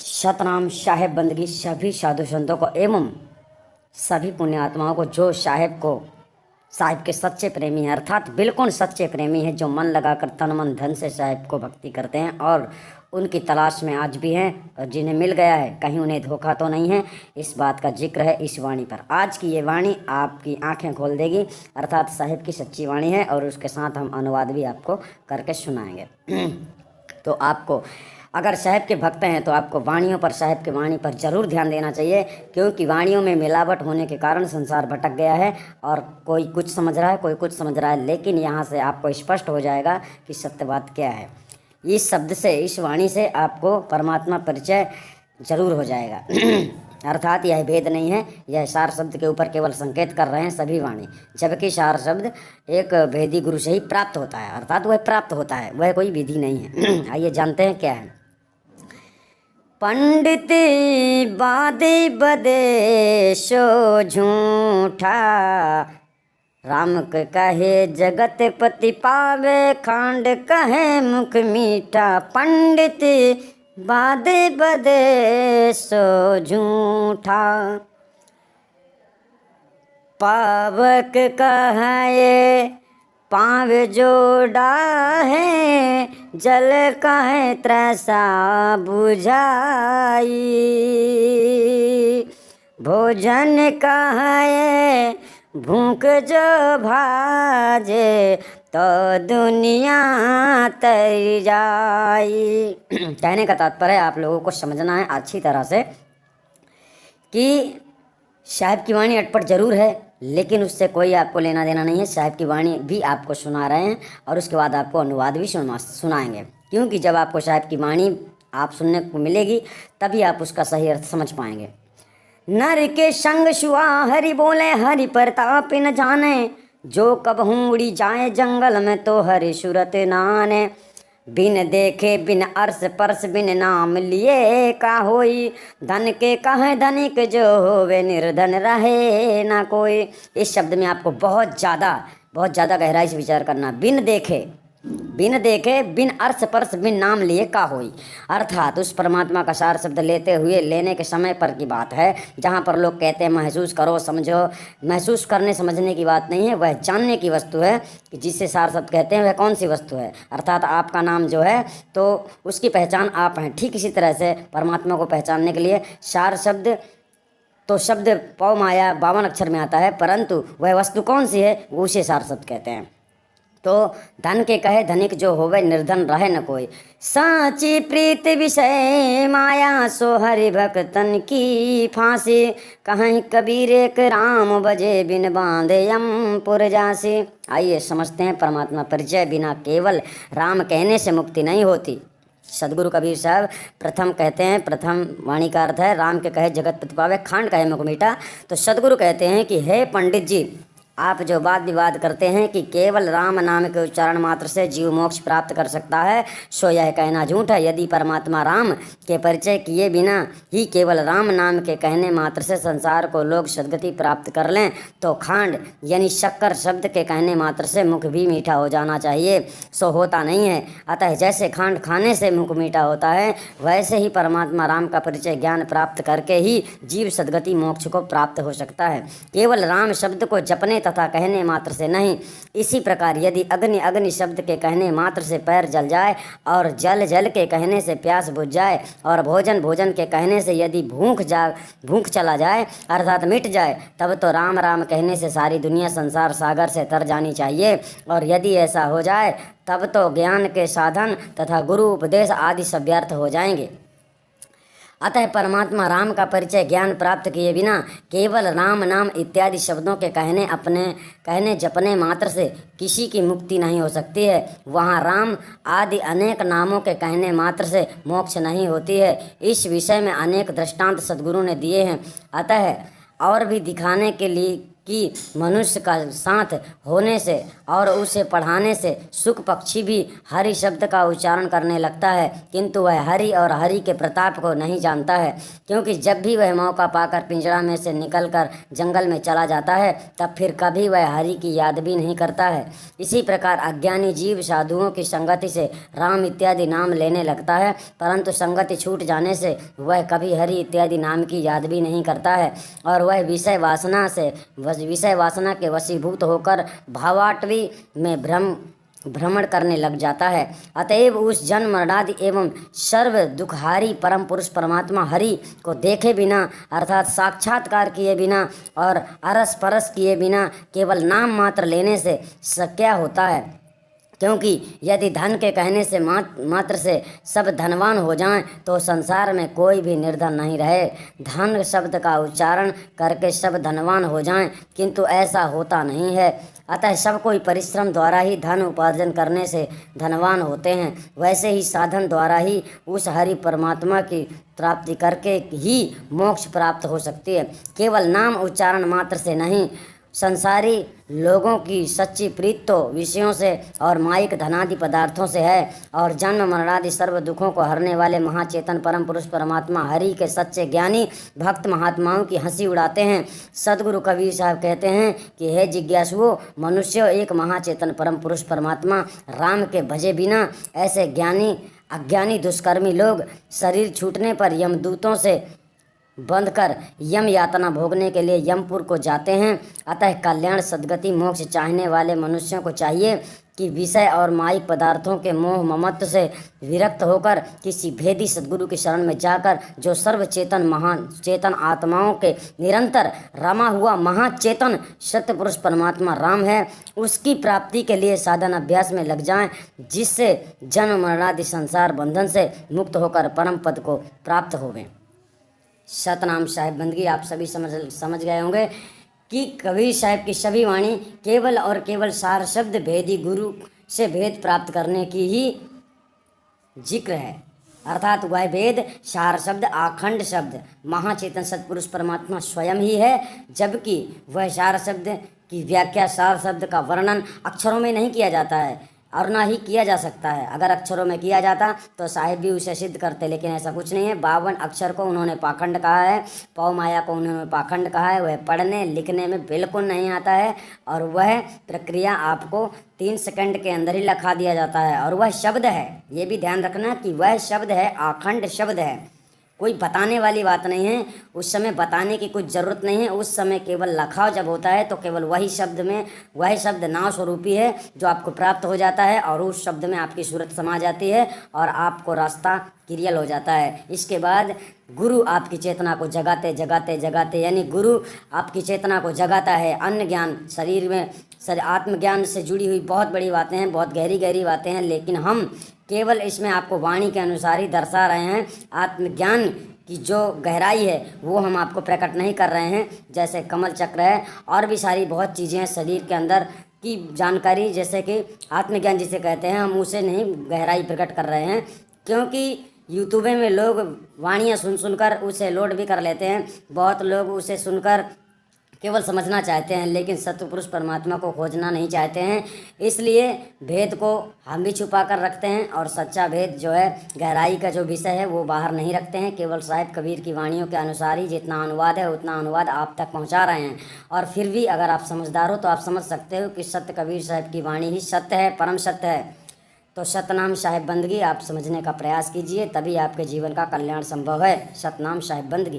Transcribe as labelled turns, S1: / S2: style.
S1: सतनाम साहेब बंदगी सभी साधु संतों को एवं सभी पुण्यात्माओं को जो साहिब के सच्चे प्रेमी हैं, अर्थात बिल्कुल सच्चे प्रेमी हैं, जो मन लगाकर तन मन धन से साहिब को भक्ति करते हैं और उनकी तलाश में आज भी हैं और जिन्हें मिल गया है कहीं उन्हें धोखा तो नहीं है। इस बात का जिक्र है इस वाणी पर। आज की ये वाणी आपकी आंखें खोल देगी, अर्थात साहिब की सच्ची वाणी है और उसके साथ हम अनुवाद भी आपको करके सुनाएंगे। तो आपको अगर साहिब के भक्त हैं तो आपको वाणियों पर, साहिब की वाणी पर ज़रूर ध्यान देना चाहिए, क्योंकि वाणियों में मिलावट होने के कारण संसार भटक गया है और कोई कुछ समझ रहा है, कोई कुछ समझ रहा है, लेकिन यहाँ से आपको स्पष्ट हो जाएगा कि सत्य बात क्या है। इस शब्द से, इस वाणी से आपको परमात्मा परिचय जरूर हो जाएगा। अर्थात यह भेद नहीं है, यह सार शब्द के ऊपर केवल संकेत कर रहे हैं सभी वाणी, जबकि सार शब्द एक भेदी गुरु से ही प्राप्त होता है, अर्थात वह प्राप्त होता है, वह कोई विधि नहीं है। आइए जानते हैं क्या है। पंडित बादे बदे सो झूठा, राम के कहे जगत पति पावे, खांड कहे मुख मीठा। पंडित बादे बदे सो झूठा, पावक कहे पाव जोड़ा है, जल कहे त्रसा बुझाई। भोजन कहे भूख जो भाजे, तो दुनिया तर जाई। कहने का तात्पर्य आप लोगों को समझना है अच्छी तरह से कि साहिब की वाणी अटपट जरूर है, लेकिन उससे कोई आपको लेना देना नहीं है। साहिब की वाणी भी आपको सुना रहे हैं और उसके बाद आपको अनुवाद भी सुनाएंगे, क्योंकि जब आपको साहिब की वाणी आप सुनने को मिलेगी तभी आप उसका सही अर्थ समझ पाएंगे। नर के संग शुआ हरि बोले, हरि प्रताप न जाने, जो कब उड़ी जाए जंगल में तो हरि सूरत नाने। बिन देखे बिन अर्श परस बिन नाम लिए का होई, धन के कहे धनिक जो होवे निर्धन रहे ना कोई। इस शब्द में आपको बहुत ज़्यादा गहराई से विचार करना। बिन देखे बिन अर्श परस बिन नाम लिए का होई, अर्थात उस परमात्मा का सार शब्द लेने के समय पर की बात है, जहाँ पर लोग कहते हैं महसूस करो समझो। महसूस करने समझने की बात नहीं है, वह जानने की वस्तु है कि जिसे सार शब्द कहते हैं वह कौन सी वस्तु है। अर्थात आपका नाम जो है तो उसकी पहचान आप हैं। ठीक इसी तरह से परमात्मा को पहचानने के लिए सार शब्द, तो शब्द पौ माया 52 अक्षर में आता है, परंतु वह वस्तु कौन सी है वो उसे सार शब्द कहते हैं। तो धन के कहे धनिक जो होवे निर्धन रहे न कोई, साची प्रीत विषय माया सो हरि भक्तन की फांसी। कहीं कबीर एक राम बजे बिन बांधे यमपुर जासी। आइए समझते हैं परमात्मा परिचय। बिना केवल राम कहने से मुक्ति नहीं होती। सदगुरु कबीर साहब प्रथम कहते हैं, प्रथम वाणी का अर्थ है राम के कहे जगत पति पावे, खांड कहे मुख मीठा। तो सदगुरु कहते हैं कि हे पंडित जी, आप जो वाद विवाद करते हैं कि केवल राम नाम के उच्चारण मात्र से जीव मोक्ष प्राप्त कर सकता है, सो यह कहना झूठ है। यदि परमात्मा राम के परिचय किए बिना ही केवल राम नाम के कहने मात्र से संसार को लोग सद्गति प्राप्त कर लें, तो खांड यानी शक्कर शब्द के कहने मात्र से मुख भी मीठा हो जाना चाहिए, सो होता नहीं है। अतः जैसे खांड खाने से मुख मीठा होता है, वैसे ही परमात्मा राम का परिचय ज्ञान प्राप्त करके ही जीव सद्गति मोक्ष को प्राप्त हो सकता है, केवल राम शब्द को जपने तथा कहने मात्र से नहीं। इसी प्रकार यदि अग्नि अग्नि शब्द के कहने मात्र से पैर जल जाए और जल जल के कहने से प्यास बुझ जाए और भोजन भोजन के कहने से यदि भूख चला जाए अर्थात मिट जाए, तब तो राम राम कहने से सारी दुनिया संसार सागर से तर जानी चाहिए। और यदि ऐसा हो जाए तब तो ज्ञान के साधन तथा गुरु उपदेश आदि सब व्यर्थ हो जाएंगे। अतः परमात्मा राम का परिचय ज्ञान प्राप्त किए बिना केवल राम नाम इत्यादि शब्दों के कहने जपने मात्र से किसी की मुक्ति नहीं हो सकती है। वहाँ राम आदि अनेक नामों के कहने मात्र से मोक्ष नहीं होती है। इस विषय में अनेक दृष्टांत सद्गुरु ने दिए हैं। अतः और भी दिखाने के लिए कि मनुष्य का साथ होने से और उसे पढ़ाने से सुख पक्षी भी हरि शब्द का उच्चारण करने लगता है, किंतु वह हरि और हरि के प्रताप को नहीं जानता है, क्योंकि जब भी वह मौका पाकर पिंजरा में से निकलकर जंगल में चला जाता है तब फिर कभी वह हरि की याद भी नहीं करता है। इसी प्रकार अज्ञानी जीव साधुओं की संगति से राम इत्यादि नाम लेने लगता है, परंतु संगति छूट जाने से वह कभी हरि इत्यादि नाम की याद भी नहीं करता है और वह विषय वासना के वशीभूत होकर भावाटवी में भ्रमण करने लग जाता है। अतएव उस जन्म मरणादि एवं सर्व दुखहारी परम पुरुष परमात्मा हरि को देखे बिना अर्थात साक्षात्कार किए बिना और अरस परस किए बिना केवल नाम मात्र लेने से क्या होता है, क्योंकि यदि धन के कहने से मात्र से सब धनवान हो जाएं तो संसार में कोई भी निर्धन नहीं रहे। धन शब्द का उच्चारण करके सब धनवान हो जाएं, किंतु ऐसा होता नहीं है। अतः सब कोई परिश्रम द्वारा ही धन उपार्जन करने से धनवान होते हैं, वैसे ही साधन द्वारा ही उस हरि परमात्मा की प्राप्ति करके ही मोक्ष प्राप्त हो सकती है। केवल नाम उच्चारण मात्र से नहीं, संसारी लोगों की सच्ची प्रीत तो विषयों से और माइक धनादि पदार्थों से है, और जन्म मरणादि सर्व दुखों को हरने वाले महाचेतन परम पुरुष परमात्मा हरि के सच्चे ज्ञानी भक्त महात्माओं की हंसी उड़ाते हैं। सदगुरु कबीर साहब कहते हैं कि हे जिज्ञासुओं, मनुष्य एक महाचेतन परम पुरुष परमात्मा राम के भजे बिना ऐसे अज्ञानी दुष्कर्मी लोग शरीर छूटने पर यमदूतों से बंधकर यम यातना भोगने के लिए यमपुर को जाते हैं। अतः कल्याण सद्गति मोक्ष चाहने वाले मनुष्यों को चाहिए कि विषय और माइक पदार्थों के मोह ममत्व से विरक्त होकर किसी भेदी सद्गुरु की शरण में जाकर जो सर्वचेतन महान चेतन आत्माओं के निरंतर रमा हुआ महाचेतन सत्य पुरुष परमात्मा राम है, उसकी प्राप्ति के लिए साधन अभ्यास में लग जाएं, जिससे जन्म मरणादि संसार बंधन से मुक्त होकर परम पद को प्राप्त होवें। सतनाम साहिब बंदगी आप सभी समझ गए होंगे कि कबीर साहब की सभी वाणी केवल और केवल सार शब्द भेदी गुरु से भेद प्राप्त करने की ही जिक्र है, अर्थात वह भेद सार शब्द आखंड शब्द महाचेतन सतपुरुष परमात्मा स्वयं ही है, जबकि वह सार शब्द की व्याख्या सार शब्द का वर्णन अक्षरों में नहीं किया जाता है और ना ही किया जा सकता है। अगर अक्षरों में किया जाता तो साहिब भी उसे सिद्ध करते, लेकिन ऐसा कुछ नहीं है। 52 अक्षर को उन्होंने पाखंड कहा है, पौ माया को उन्होंने पाखंड कहा है। वह पढ़ने लिखने में बिल्कुल नहीं आता है और वह प्रक्रिया आपको 3 सेकंड के अंदर ही लिखा दिया जाता है, और वह शब्द है, ये भी ध्यान रखना कि वह शब्द है, आखंड शब्द है, कोई बताने वाली बात नहीं है। उस समय बताने की कुछ ज़रूरत नहीं है। उस समय केवल लखाव जब होता है तो केवल वही शब्द में वही शब्द नाम स्वरूपी है जो आपको प्राप्त हो जाता है, और उस शब्द में आपकी सूरत समा जाती है और आपको रास्ता क्लियर हो जाता है। इसके बाद गुरु आपकी चेतना को जगाते जगाते जगाते, यानी गुरु आपकी चेतना को जगाता है। अन्य ज्ञान शरीर में आत्मज्ञान से जुड़ी हुई बहुत बड़ी बातें हैं, बहुत गहरी गहरी बातें हैं, लेकिन हम केवल इसमें आपको वाणी के अनुसार ही दर्शा रहे हैं। आत्मज्ञान की जो गहराई है वो हम आपको प्रकट नहीं कर रहे हैं। जैसे कमल चक्र है और भी सारी बहुत चीज़ें हैं शरीर के अंदर की जानकारी, जैसे कि आत्मज्ञान जिसे कहते हैं, हम उसे नहीं गहराई प्रकट कर रहे हैं, क्योंकि यूट्यूब में लोग वाणियाँ सुनकर उसे लोड भी कर लेते हैं। बहुत लोग उसे सुनकर केवल समझना चाहते हैं, लेकिन सत्पुरुष परमात्मा को खोजना नहीं चाहते हैं। इसलिए भेद को हम भी छुपा कर रखते हैं और सच्चा भेद जो है, गहराई का जो विषय है, वो बाहर नहीं रखते हैं। केवल साहिब कबीर की वाणियों के अनुसार ही जितना अनुवाद है उतना अनुवाद आप तक पहुंचा रहे हैं। और फिर भी अगर आप समझदार हो तो आप समझ सकते हो कि सत्य कबीर साहब की वाणी ही सत्य है, परम सत्य है। तो सतनाम साहिब बंदगी आप समझने का प्रयास कीजिए, तभी आपके जीवन का कल्याण संभव है। सतनाम साहिब बंदगी।